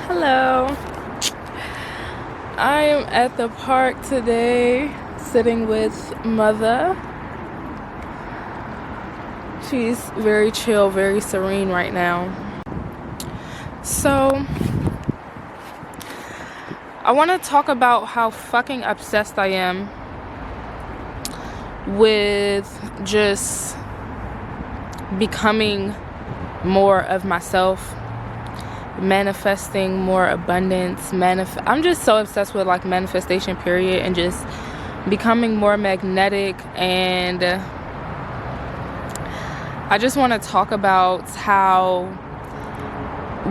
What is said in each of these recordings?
Hello. I am at the park today sitting with Mother. She's very chill, very serene right now. So I want to talk about how fucking obsessed I am with just becoming more of myself, manifesting more abundance. I'm just so obsessed with like manifestation period, and just becoming more magnetic. And I just want to talk about how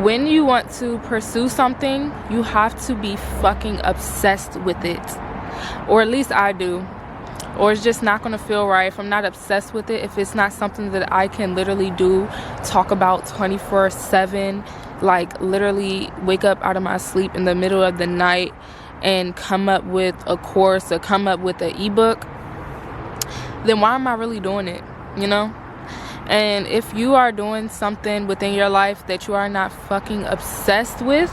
when you want to pursue something, you have to be fucking obsessed with it, or at least I do, or it's just not gonna feel right if I'm not obsessed with it. If it's not something that I can literally do, talk about 24/7, like literally wake up out of my sleep in the middle of the night and come up with a course or come up with an ebook, then why am I really doing it, you know? And if you are doing something within your life that you are not fucking obsessed with,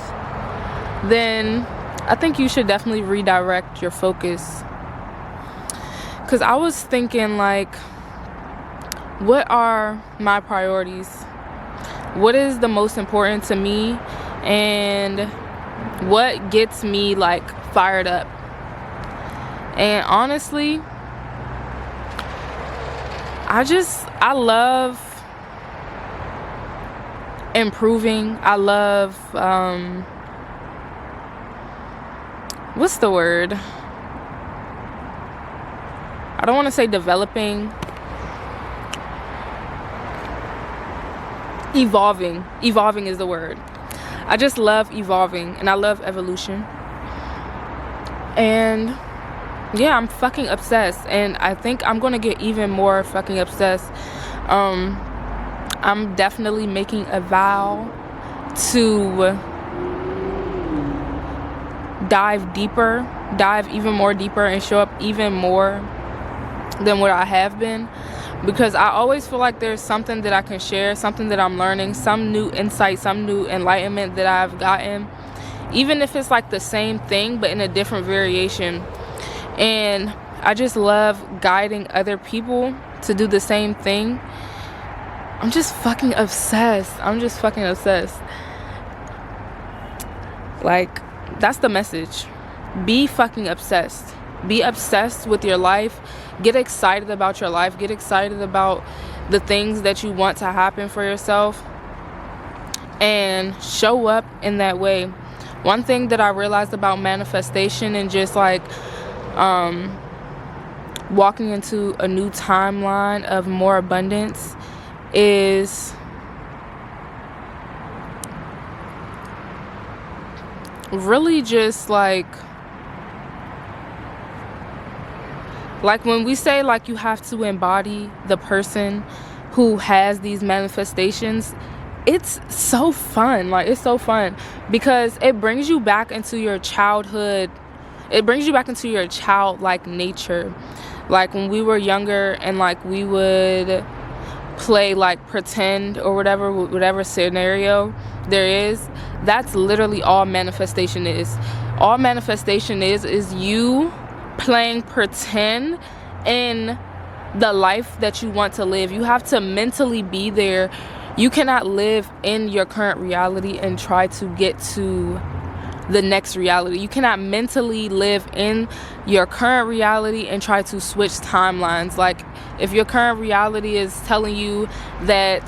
then I think you should definitely redirect your focus. Because I was thinking, like, what are my priorities? What is the most important to me? And what gets me, like, fired up? And honestly, I love improving. I love, what's the word? I don't want to say developing. Evolving is the word. I just love evolving, and I love evolution. And yeah, I'm fucking obsessed, and I think I'm gonna get even more fucking obsessed. I'm definitely making a vow to dive even more deeper, and show up even more than what I have been, because I always feel like there's something that I can share, something that I'm learning, some new insight, some new enlightenment that I've gotten, even if it's like the same thing but in a different variation. And I just love guiding other people to do the same thing. I'm just fucking obsessed. Like, that's the message. Be fucking obsessed. Be obsessed with your life. Get excited about your life. Get excited about the things that you want to happen for yourself, and show up in that way. One thing that I realized about manifestation and just like walking into a new timeline of more abundance is really just like when we say, like, you have to embody the person who has these manifestations, it's so fun. Like, it's so fun because it brings you back into your childhood. It brings you back into your childlike nature. Like, when we were younger and like we would play like pretend or whatever scenario there is, that's literally all manifestation is. All manifestation is you playing pretend in the life that you want to live. You have to mentally be there. You cannot live in your current reality and try to get to the next reality. You cannot mentally live in your current reality and try to switch timelines. Like, if your current reality is telling you that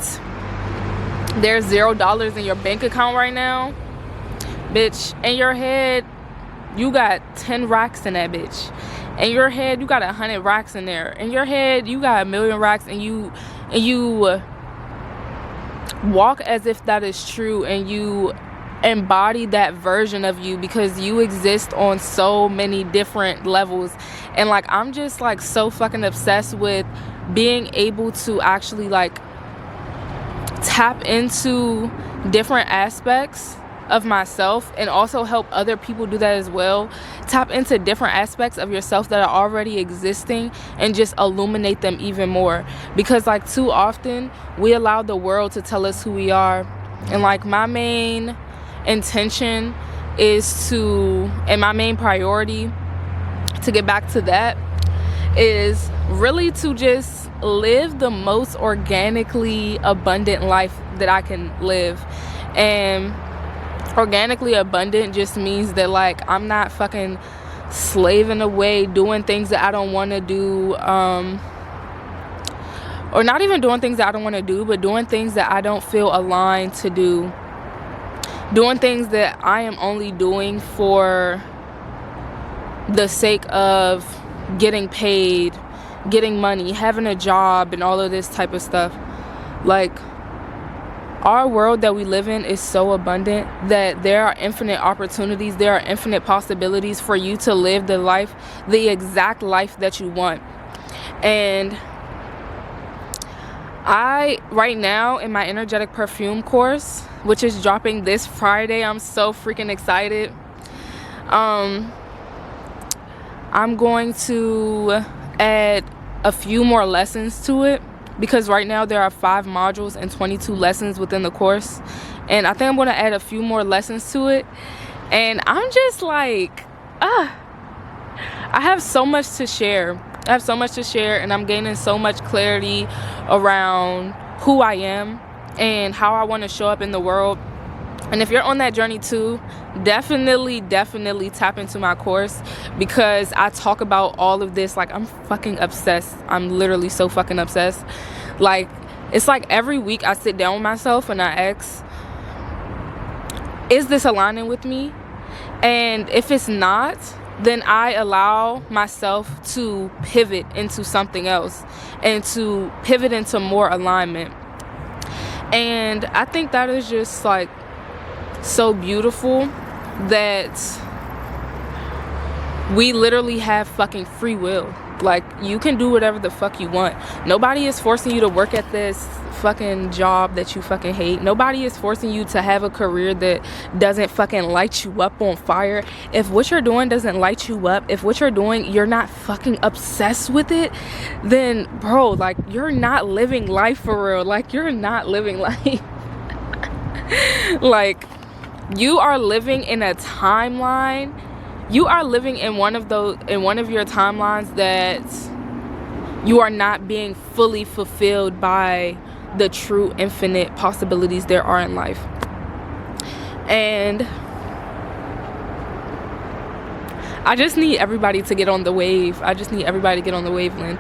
there's $0 in your bank account right now, bitch, in your head you got 10 racks in that bitch. In your head you got 100 racks in there. In your head you got 1,000,000 racks, and you walk as if that is true, and you embody that version of you, because you exist on so many different levels. And like, I'm just like so fucking obsessed with being able to actually like tap into different aspects of myself, and also help other people do that as well. Tap into different aspects of yourself that are already existing and just illuminate them even more, because like too often we allow the world to tell us who we are. And like my main intention is to, and my main priority to get back to that, is really to just live the most organically abundant life that I can live. And organically abundant just means that, like, I'm not fucking slaving away doing things that I don't want to do, or not even doing things that I don't want to do, but doing things that I don't feel aligned to do, doing things that I am only doing for the sake of getting paid, getting money, having a job, and all of this type of stuff. Like, our world that we live in is so abundant that there are infinite opportunities, there are infinite possibilities for you to live the life, the exact life that you want. And I, right now, in my energetic perfume course, which is dropping this Friday, I'm so freaking excited. I'm going to add a few more lessons to it, because right now there are 5 modules and 22 lessons within the course, and I think I'm going to add a few more lessons to it. And I'm just like, I have so much to share. I have so much to share, and I'm gaining so much clarity around who I am and how I want to show up in the world. And if you're on that journey too, definitely tap into my course, because I talk about all of this. Like, I'm fucking obsessed. I'm literally so fucking obsessed. Like, it's like every week I sit down with myself and I ask, is this aligning with me? And if it's not, then I allow myself to pivot into something else and to pivot into more alignment. And I think that is just like so beautiful, that we literally have fucking free will. Like, you can do whatever the fuck you want. Nobody is forcing you to work at this fucking job that you fucking hate. Nobody is forcing you to have a career that doesn't fucking light you up on fire. If what you're doing doesn't light you up, if what you're doing, you're not fucking obsessed with it, then bro, like, you're not living life for real. Like, you're not living life. Like, you are living in a timeline. You are living in one of your timelines that you are not being fully fulfilled by the true infinite possibilities there are in life. And I just need everybody to get on the wave. I just need everybody to get on the wavelength.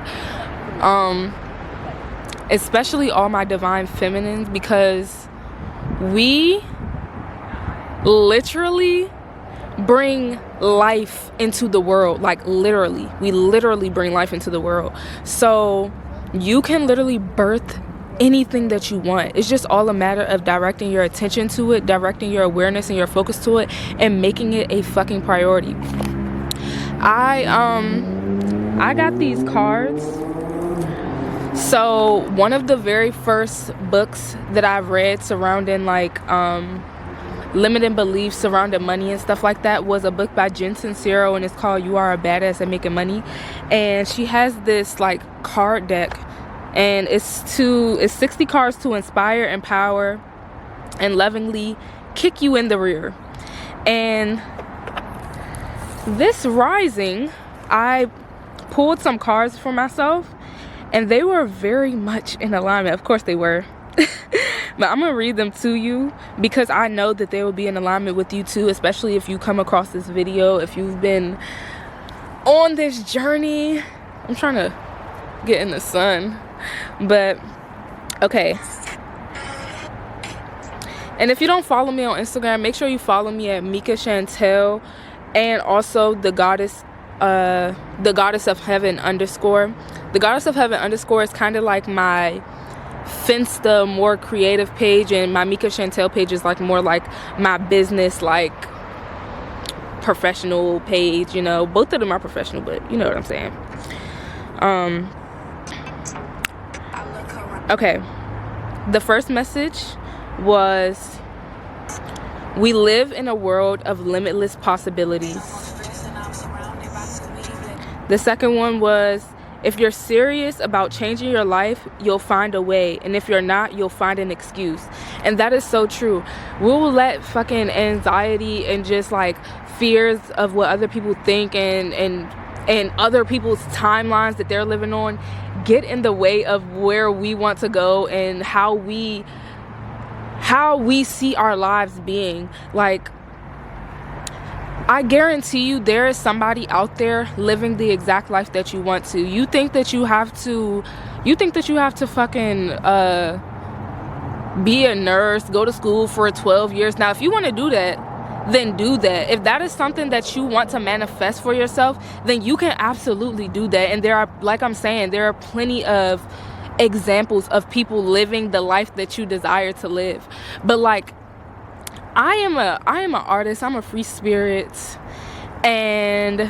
Especially all my divine feminines, because we literally bring life into the world. Like, literally, we literally bring life into the world. So you can literally birth anything that you want. It's just all a matter of directing your attention to it, directing your awareness and your focus to it, and making it a fucking priority. I got these cards. So one of the very first books that I've read surrounding like limiting beliefs surrounding money and stuff like that was a book by Jen Sincero, and it's called You Are a Badass at Making Money. And she has this like card deck, and it's 60 cards to inspire, empower, and lovingly kick you in the rear. And this rising, I pulled some cards for myself, and they were very much in alignment. Of course they were. But I'm gonna read them to you because I know that they will be in alignment with you too, especially if you come across this video, if you've been on this journey. I'm trying to get in the sun, but okay. And if you don't follow me on Instagram, make sure you follow me at Mika Chantel, and also the goddess of heaven _. The goddess of heaven _ is kind of like my Finsta, more creative page, and my Mika Chantel page is like more like my business, like professional page. You know, both of them are professional, but you know what I'm saying. Okay, the first message was, we live in a world of limitless possibilities. The second one was, if you're serious about changing your life, you'll find a way. And if you're not, you'll find an excuse. And that is so true. We'll let fucking anxiety and just like fears of what other people think and other people's timelines that they're living on get in the way of where we want to go and how we see our lives being. Like, I guarantee you there is somebody out there living the exact life that you want to. You think that you have to fucking be a nurse, go to school for 12 years. Now, if you want to do that, then do that. If that is something that you want to manifest for yourself, then you can absolutely do that. And there are, like I'm saying, there are plenty of examples of people living the life that you desire to live. But like, I am an artist, I'm a free spirit, and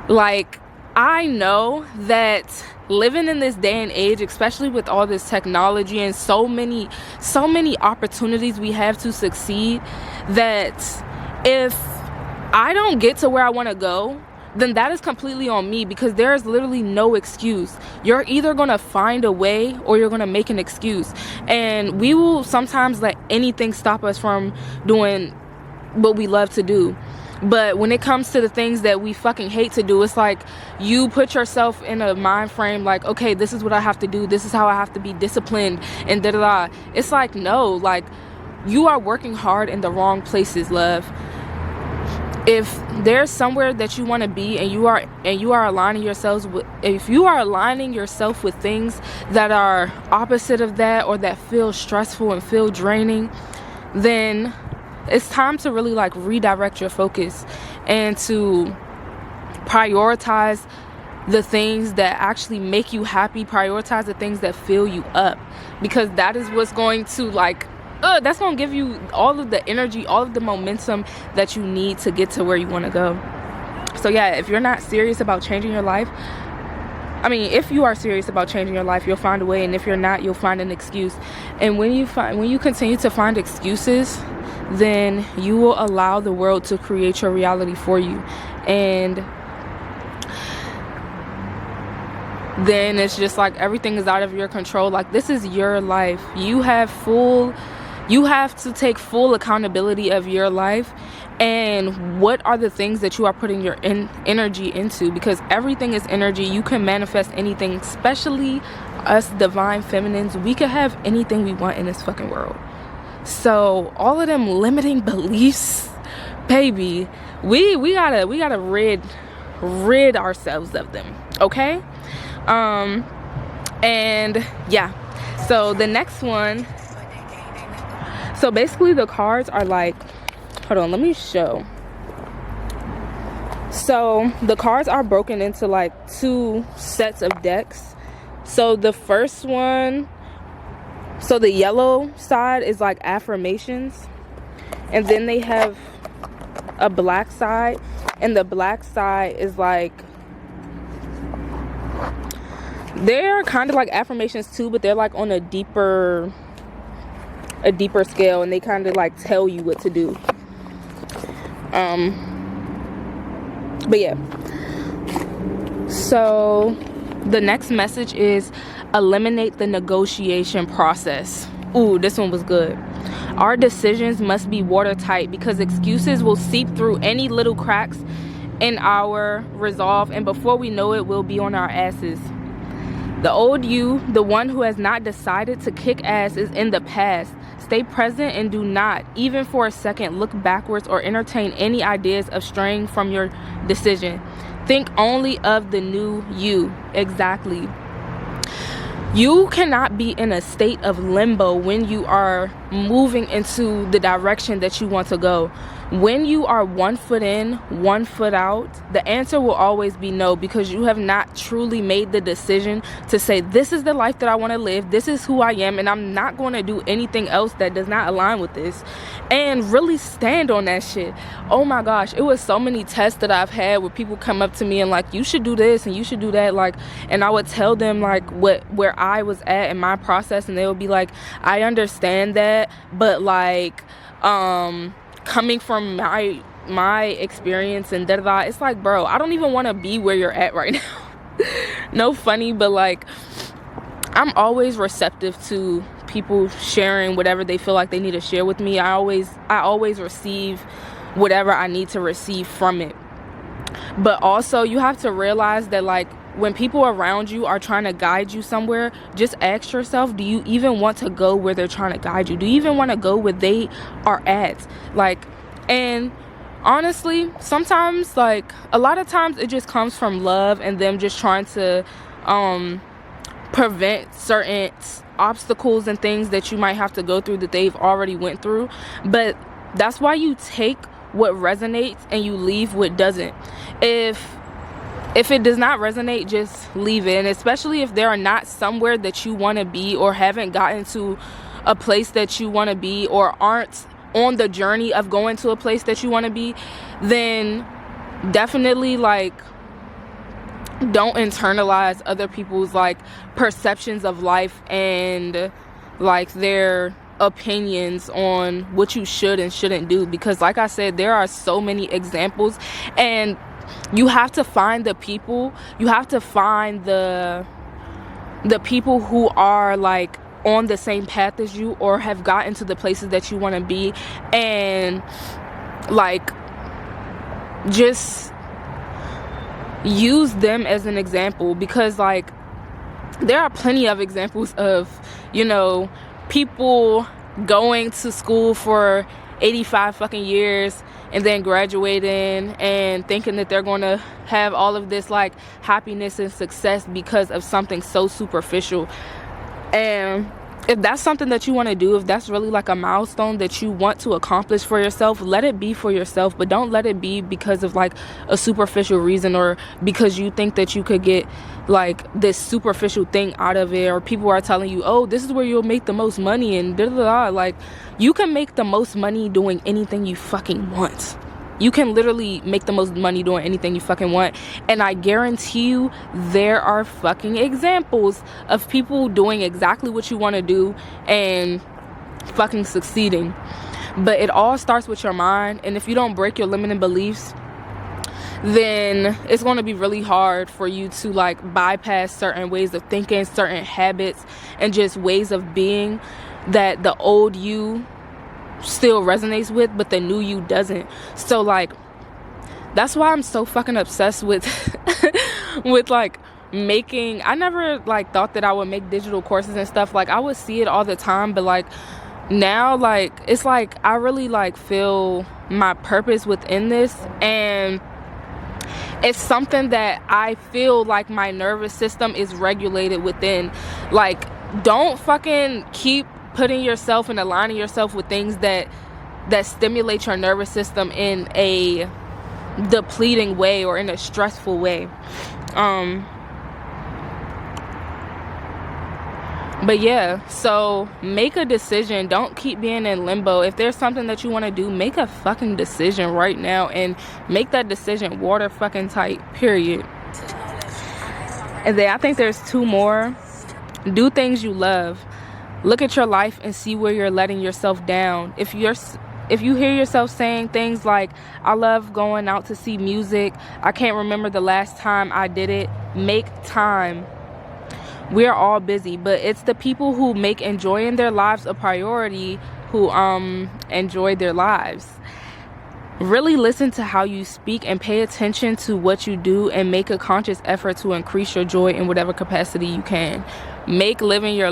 like, I know that living in this day and age, especially with all this technology and so many opportunities we have to succeed, that if I don't get to where I want to go, then that is completely on me, because there is literally no excuse. You're either gonna find a way or you're gonna make an excuse. And we will sometimes let anything stop us from doing what we love to do. But when it comes to the things that we fucking hate to do, it's like you put yourself in a mind frame like, okay, this is what I have to do, this is how I have to be disciplined, and da-da-da. It's like, no, like, you are working hard in the wrong places, love. If there's somewhere that you want to be and you are aligning yourselves with, if you are aligning yourself with things that are opposite of that, or that feel stressful and feel draining, then it's time to really like redirect your focus and to prioritize the things that actually make you happy. Prioritize the things that fill you up, because that is what's going to like that's gonna give you all of the energy, all of the momentum that you need to get to where you want to go. So yeah, if you're not serious about changing your life, I mean, if you are serious about changing your life, you'll find a way, and if you're not, you'll find an excuse. And when you continue to find excuses, then you will allow the world to create your reality for you. And then it's just like everything is out of your control. Like, this is your life. You have to take full accountability of your life and what are the things that you are putting your energy into, because everything is energy. You can manifest anything, especially us divine feminines. We can have anything we want in this fucking world. So all of them limiting beliefs, baby, we gotta rid ourselves of them, okay? And yeah, so the next one, so basically the cards are like, hold on, let me show. So the cards are broken into like 2 sets of decks. So the first one, so the yellow side is like affirmations, and then they have a black side, and the black side is like, they're kind of like affirmations too, but they're like on a deeper scale, and they kind of like tell you what to do. But yeah, so the next message is eliminate the negotiation process. Ooh, this one was good. Our decisions must be watertight, because excuses will seep through any little cracks in our resolve, and before we know it, we'll be on our asses. The old you, the one who has not decided to kick ass, is in the past. Stay present and do not, even for a second, look backwards or entertain any ideas of straying from your decision. Think only of the new you. Exactly. You cannot be in a state of limbo when you are moving into the direction that you want to go. When you are 1 foot in, 1 foot out, the answer will always be no, because you have not truly made the decision to say, this is the life that I want to live, this is who I am, and I'm not going to do anything else that does not align with this. And really stand on that shit. Oh my gosh, it was so many tests that I've had where people come up to me and like, you should do this and you should do that, like, and I would tell them like where I was at in my process, and they would be like, I understand that, but like coming from my experience and da-da-da, it's like, bro, I don't even want to be where you're at right now. No funny, but like, I'm always receptive to people sharing whatever they feel like they need to share with me. I always receive whatever I need to receive from it. But also, you have to realize that, like, when people around you are trying to guide you somewhere, just ask yourself, do you even want to go where they're trying to guide you? Do you even want to go where they are at? Like, and honestly, sometimes, like, a lot of times it just comes from love and them just trying to prevent certain obstacles and things that you might have to go through that they've already went through. But that's why you take what resonates and you leave what doesn't. If it does not resonate, just leave it. And especially if they are not somewhere that you want to be, or haven't gotten to a place that you want to be, or aren't on the journey of going to a place that you want to be, then definitely, like, don't internalize other people's, like, perceptions of life and, like, their opinions on what you should and shouldn't do. Because, like I said, there are so many examples, and you have to find the people, you have to find the people who are, like, on the same path as you, or have gotten to the places that you want to be, and, like, just use them as an example. Because, like, there are plenty of examples of, you know, people going to school for 85 fucking years and then graduating and thinking that they're going to have all of this, like, happiness and success because of something so superficial. And if that's something that you want to do, if that's really, like, a milestone that you want to accomplish for yourself, let it be for yourself. But don't let it be because of, like, a superficial reason, or because you think that you could get, like, this superficial thing out of it, or people are telling you, oh, this is where you'll make the most money, and da da da. Like, you can make the most money doing anything you fucking want. You can literally make the most money doing anything you fucking want. And I guarantee you, there are fucking examples of people doing exactly what you want to do and fucking succeeding. But it all starts with your mind. And if you don't break your limiting beliefs, then it's going to be really hard for you to, like, bypass certain ways of thinking, certain habits, and just ways of being that the old you still resonates with, but the new you doesn't. So, like, that's why I'm so fucking obsessed with with, like, making. I never, like, thought that I would make digital courses and stuff. Like, I would see it all the time, but, like, now, like, it's like I really, like, feel my purpose within this, and it's something that I feel like my nervous system is regulated within. Like, don't fucking keep putting yourself and aligning yourself with things that stimulate your nervous system in a depleting way or in a stressful way. But yeah, so make a decision. Don't keep being in limbo. If there's something that you want to do, make a fucking decision right now, and make that decision water fucking tight, period. And then I think there's 2 more. Do things you love. Look at your life and see where you're letting yourself down. If you hear yourself saying things like, I love going out to see music, I can't remember the last time I did it, make time. We're all busy, but it's the people who make enjoying their lives a priority who enjoy their lives. Really listen to how you speak and pay attention to what you do, and make a conscious effort to increase your joy in whatever capacity you can. Make living your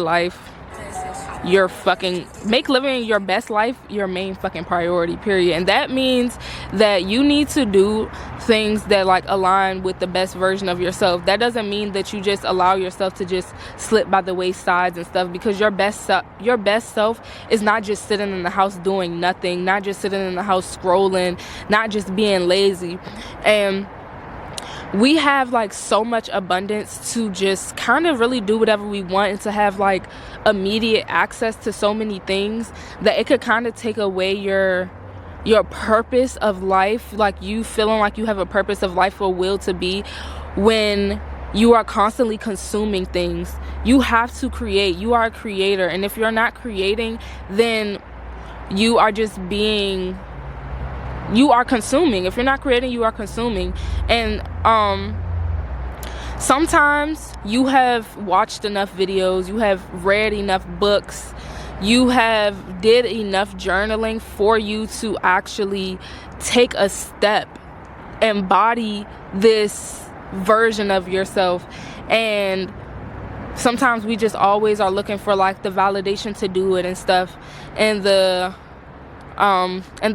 best life your main fucking priority, period. And that means that you need to do things that, like, align with the best version of yourself. That doesn't mean that you just allow yourself to just slip by the waysides and stuff, because your best self is not just sitting in the house doing nothing, not just sitting in the house scrolling, not just being lazy. And we have, like, so much abundance to just kind of really do whatever we want, and to have, like, immediate access to so many things that it could kind of take away your purpose of life, like you feeling like you have a purpose of life or will to be, when you are constantly consuming things. You have to create. You are a creator, and if you're not creating, then you are just consuming. If you're not creating, you are consuming. And Sometimes you have watched enough videos, you have read enough books, you have did enough journaling for you to actually take a step, embody this version of yourself. And sometimes we just always are looking for like the validation to do it and stuff, and the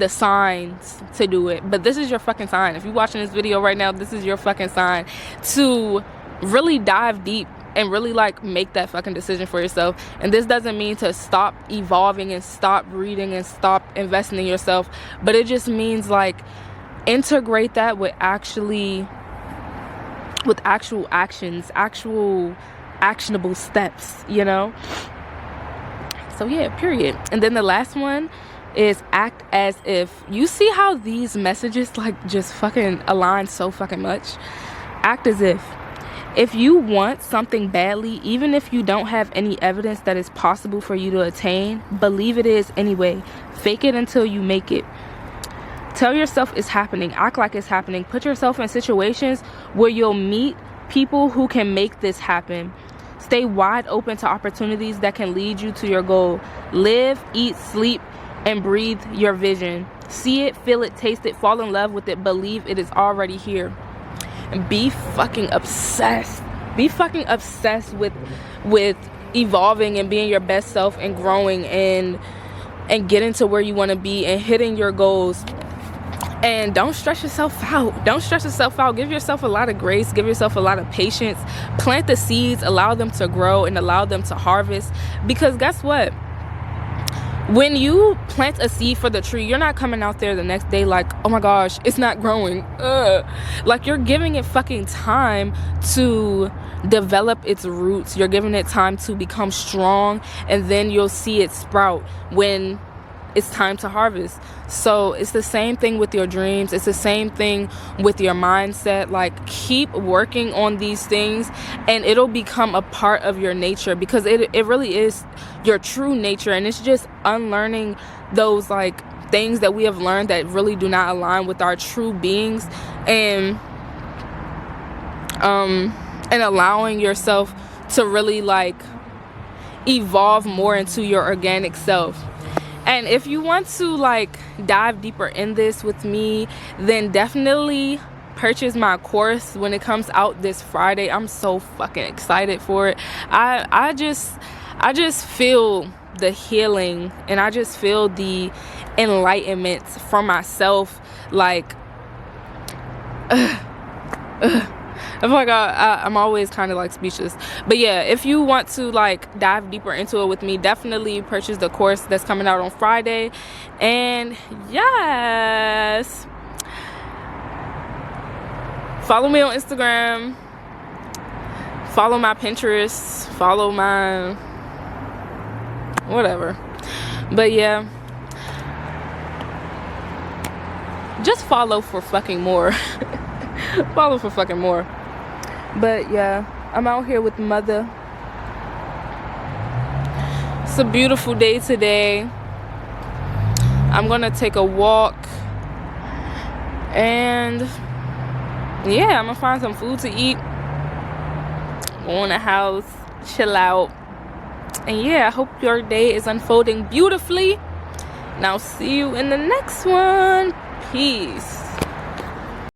signs to do it. But this is your fucking sign. If you're watching this video right now, this is your fucking sign to really dive deep and really like make that fucking decision for yourself. And this doesn't mean to stop evolving and stop reading and stop investing in yourself, but it just means like integrate that with actual actions, actual actionable steps, you know? So yeah, period. And then the last one is act as if. You see how these messages like just fucking align so fucking much? Act as if. If you want something badly, even if you don't have any evidence that it's possible for you to attain, believe it is anyway. Fake it until you make it. Tell yourself it's happening. Act like it's happening. Put yourself in situations where you'll meet people who can make this happen. Stay wide open to opportunities that can lead you to your goal. Live, eat, sleep, and breathe your vision. See it, feel it, taste it, fall in love with it, believe it is already here. And be fucking obsessed. Be fucking obsessed with evolving and being your best self and growing and getting to where you want to be and hitting your goals. And don't stress yourself out. Don't stress yourself out. Give yourself a lot of grace. Give yourself a lot of patience. Plant the seeds, allow them to grow and allow them to harvest. Because guess what? When you plant a seed for the tree, you're not coming out there the next day like, oh my gosh, it's not growing. Like, you're giving it fucking time to develop its roots. You're giving it time to become strong, and then you'll see it sprout when it's time to harvest. So it's the same thing with your dreams. It's the same thing with your mindset. Like, keep working on these things and it'll become a part of your nature, because it really is your true nature. And it's just unlearning those like things that we have learned that really do not align with our true beings, and allowing yourself to really like evolve more into your organic self. And if you want to like dive deeper in this with me, then definitely purchase my course when it comes out this Friday. I'm so fucking excited for it. I just feel the healing, and I just feel the enlightenment for myself. Like, I feel like I'm always kind of like speechless. But yeah, if you want to like dive deeper into it with me, definitely purchase the course that's coming out on Friday. And yes, follow me on Instagram, follow my Pinterest, follow my whatever. But yeah, just follow for fucking more. Follow for fucking more. But yeah, I'm out here with mother. It's a beautiful day today. I'm gonna take a walk, and yeah, I'm gonna find some food to eat, go in the house, chill out. And yeah, I hope your day is unfolding beautifully, and I'll see you in the next one. Peace.